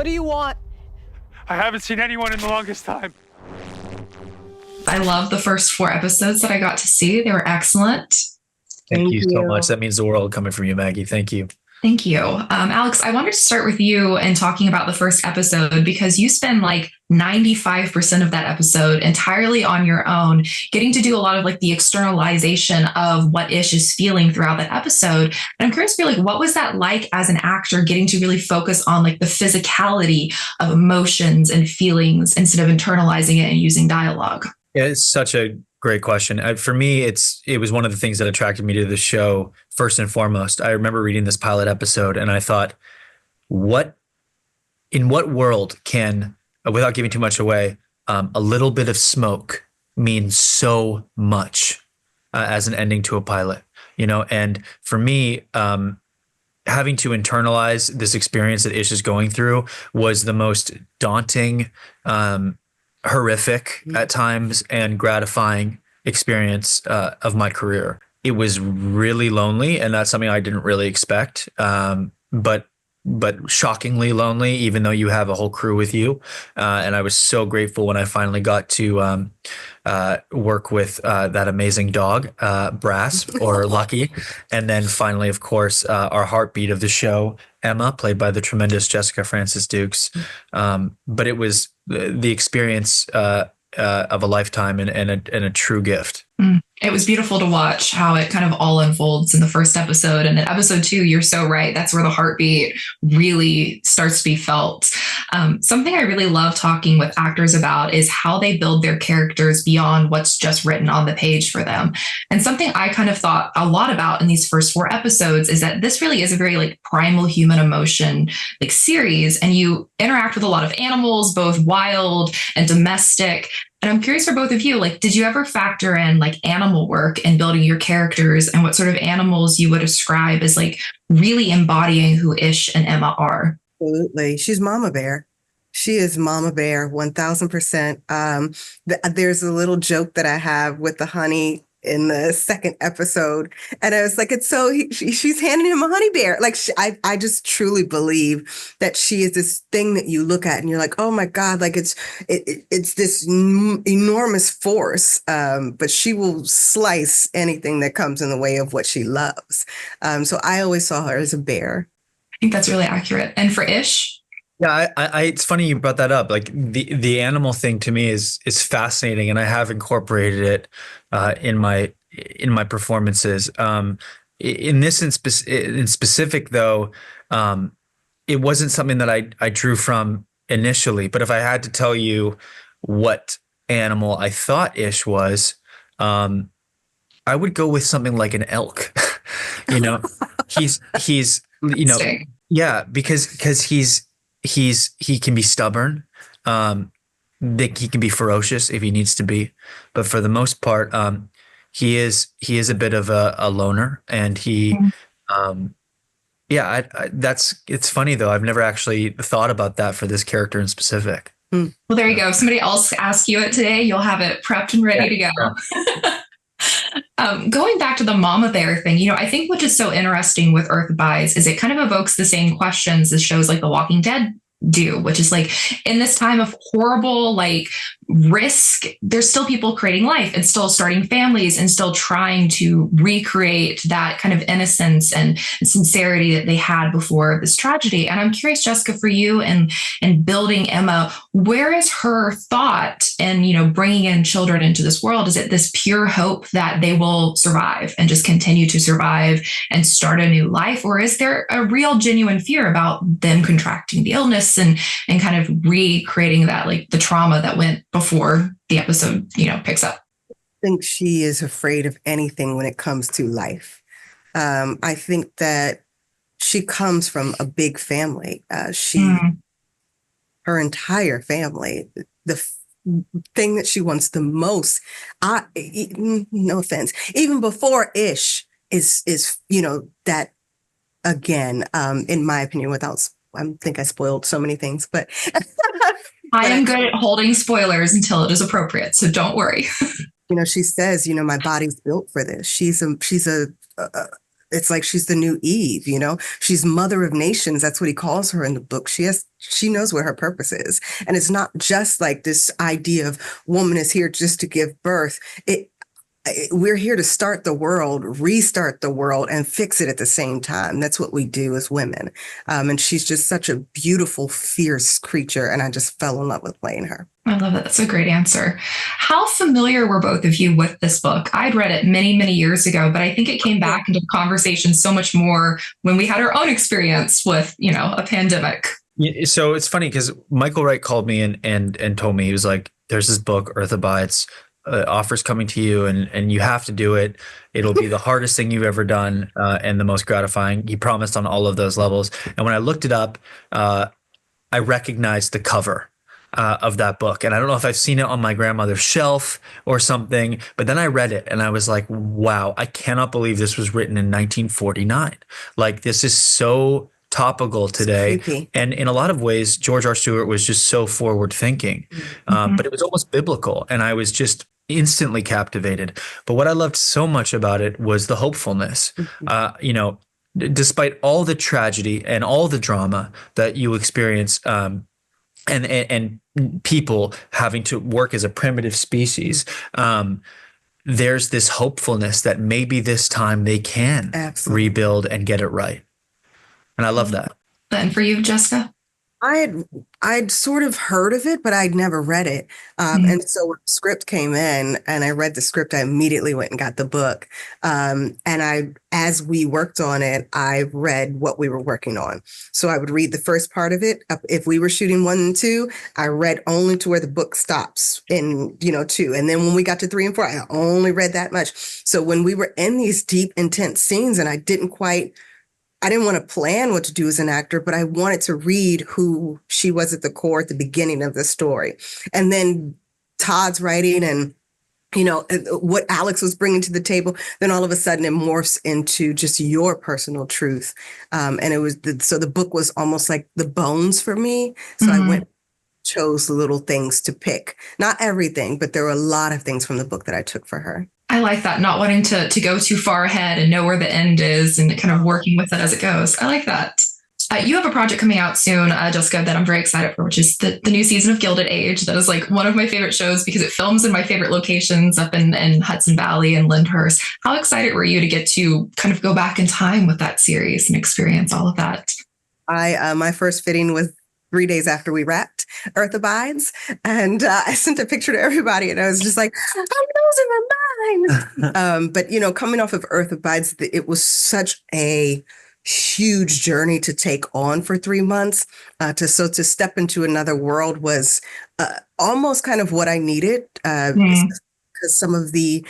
What do you want? I haven't seen anyone in the longest time. I love the first 4 episodes that I got to see. They were excellent. Thank you so much. That means the world coming from you, Maggie. Thank you. Thank you. Alex, I wanted to start with you and talking about the first episode because you spend like 95% of that episode entirely on your own, getting to do a lot of like the externalization of what Ish is feeling throughout that episode. And I'm curious for you, like, what was that like as an actor, getting to really focus on like the physicality of emotions and feelings instead of internalizing it and using dialogue? Yeah, it's such a great question. For me, it was one of the things that attracted me to the show first and foremost. I remember reading this pilot episode and I thought, in what world can, without giving too much away, a little bit of smoke mean so much as an ending to a pilot, you know? And for me, having to internalize this experience that Ish is going through was the most daunting, horrific at times and gratifying experience of my career. It was really lonely, and that's something I didn't really expect. But shockingly lonely, even though you have a whole crew with you. And I was so grateful when I finally got to work with that amazing dog, Brass or Lucky. And then finally, of course, our heartbeat of the show, Emma, played by the tremendous Jessica Francis Dukes. But it was the experience of a lifetime and a true gift. It was beautiful to watch how it kind of all unfolds in the first episode. And then episode 2, you're so right. That's where the heartbeat really starts to be felt. Something I really love talking with actors about is how they build their characters beyond what's just written on the page for them. And something I kind of thought a lot about in these first 4 episodes is that this really is a very like primal human emotion like series. And you interact with a lot of animals, both wild and domestic. And I'm curious for both of you, like, did you ever factor in like animal work in building your characters and what sort of animals you would describe as like really embodying who Ish and Emma are? Absolutely. She's Mama Bear. She is Mama Bear, 1000%. There's a little joke that I have with the honey in the second episode. And I was like, she's handing him a honey bear. Like, I just truly believe that she is this thing that you look at and you're like, oh my God, like it's this enormous force. But she will slice anything that comes in the way of what she loves. So I always saw her as a bear. I think that's really accurate. And for Ish? Yeah, it's funny you brought that up. Like the animal thing to me is fascinating, and I have incorporated it in my performances. In specific, though, it wasn't something that I drew from initially. But if I had to tell you what animal I thought Ish was, I would go with something like an elk. You know, he's you know, yeah, because he can be stubborn. He can be ferocious if he needs to be, but for the most part, he is a bit of a loner, and it's funny though. I've never actually thought about that for this character in specific. Well, there you go. If somebody else asks you it today, you'll have it prepped and ready to go. Going back to the mama bear thing, you know, I think what is so interesting with Earthbys is it kind of evokes the same questions as shows like The Walking Dead do, which is like, in this time of horrible like risk, there's still people creating life and still starting families and still trying to recreate that kind of innocence and sincerity that they had before this tragedy. And I'm curious, Jessica, for you and building Emma, where is her thought in, you know, bringing in children into this world? Is it this pure hope that they will survive and just continue to survive and start a new life? Or is there a real genuine fear about them contracting the illness and kind of recreating that, like the trauma that went before the episode, you know, picks up? I think she is afraid of anything when it comes to life. I think that she comes from a big family. Her entire family, the thing that she wants the most, no offense, even before Ish is, you know, that again, in my opinion, I think I spoiled so many things, but I am good at holding spoilers until it is appropriate, so don't worry. You know, she says, you know, my body's built for this. She's a it's like she's the new Eve, you know, she's mother of nations. That's what he calls her in the book. She knows what her purpose is. And it's not just like this idea of woman is here just to give birth. We're here to start the world, restart the world, and fix it at the same time. That's what we do as women. And she's just such a beautiful, fierce creature. And I just fell in love with playing her. I love it. That's a great answer. How familiar were both of you with this book? I'd read it many, many years ago, but I think it came back into the conversation so much more when we had our own experience with, you know, a pandemic. Yeah, so it's funny because Michael Wright called me and told me, he was like, there's this book, Earth Abides, offers coming to you and you have to do it. It'll be the hardest thing you've ever done and the most gratifying. He promised on all of those levels. And when I looked it up, I recognized the cover of that book. And I don't know if I've seen it on my grandmother's shelf or something, but then I read it and I was like, wow, I cannot believe this was written in 1949. Like, this is so topical today. And in a lot of ways, George R. Stewart was just so forward thinking, but it was almost biblical. And I was just instantly captivated. But what I loved so much about it was the hopefulness. You know, despite all the tragedy and all the drama that you experience, and people having to work as a primitive species, there's this hopefulness that maybe this time they can rebuild and get it right. And I love that. And for you, Jessica? I'd sort of heard of it, but I'd never read it. And so when the script came in and I read the script, I immediately went and got the book. And as we worked on it, I read what we were working on. So I would read the first part of it. If we were shooting 1 and 2, I read only to where the book stops in, 2. And then when we got to 3 and 4, I only read that much. So when we were in these deep, intense scenes and I didn't want to plan what to do as an actor, but I wanted to read who she was at the core at the beginning of the story. And then Todd's writing and, what Alex was bringing to the table, then all of a sudden it morphs into just your personal truth. And it was, so the book was almost like the bones for me. So I chose little things to pick. Not everything, but there were a lot of things from the book that I took for her. I like that, not wanting to go too far ahead and know where the end is and kind of working with it as it goes. I like that. You have a project coming out soon, Jessica, that I'm very excited for, which is the new season of Gilded Age. That is like one of my favorite shows because it films in my favorite locations up in Hudson Valley and Lyndhurst. How excited were you to get to kind of go back in time with that series and experience all of that? My first fitting was 3 days after we wrapped Earth Abides. And I sent a picture to everybody and I was just like, I'm losing my mind. But, coming off of Earth Abides, it was such a huge journey to take on for 3 months. To step into another world was almost kind of what I needed because some of the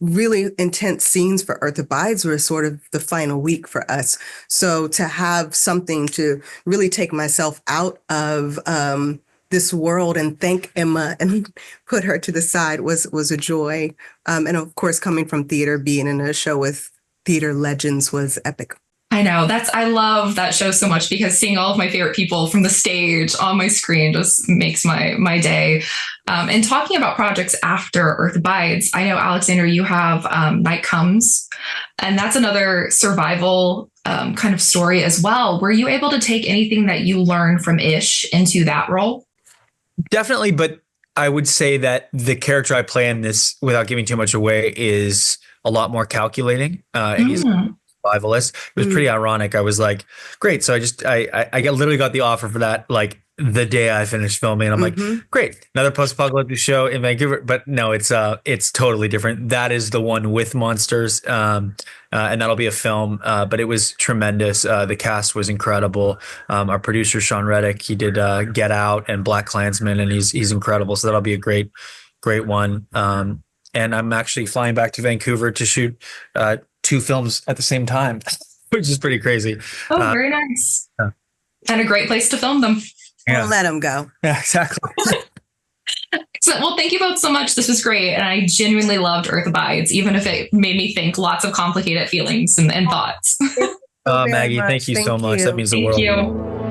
really intense scenes for Earth Abides were sort of the final week for us. So to have something to really take myself out of this world and thank Emma and put her to the side was a joy. And of course, coming from theater, being in a show with theater legends was epic. I know I love that show so much because seeing all of my favorite people from the stage on my screen just makes my day. And talking about projects after Earth Abides, I know, Alexander, you have Night Comes, and that's another survival kind of story as well. Were you able to take anything that you learned from Ish into that role? Definitely, but I would say that the character I play in this, without giving too much away, is a lot more calculating. He's survivalist. It was pretty ironic. I was like, great. So I literally got the offer for that like the day I finished filming. I'm like, great, another post-apocalyptic show in Vancouver. But no, it's totally different. That is the one with monsters, and that'll be a film. But it was tremendous. The cast was incredible. Our producer Sean Reddick, he did Get Out and Black Klansman, and he's incredible. So that'll be a great one. And I'm actually flying back to Vancouver to shoot 2 films at the same time, which is pretty crazy. Oh, very nice. Yeah. And a great place to film them. Yeah. Don't let them go. Yeah, exactly. Excellent. Well, thank you both so much. This was great. And I genuinely loved Earth Abides, even if it made me think lots of complicated feelings and thoughts. Maggie, thank you so much. That means the world. Thank you.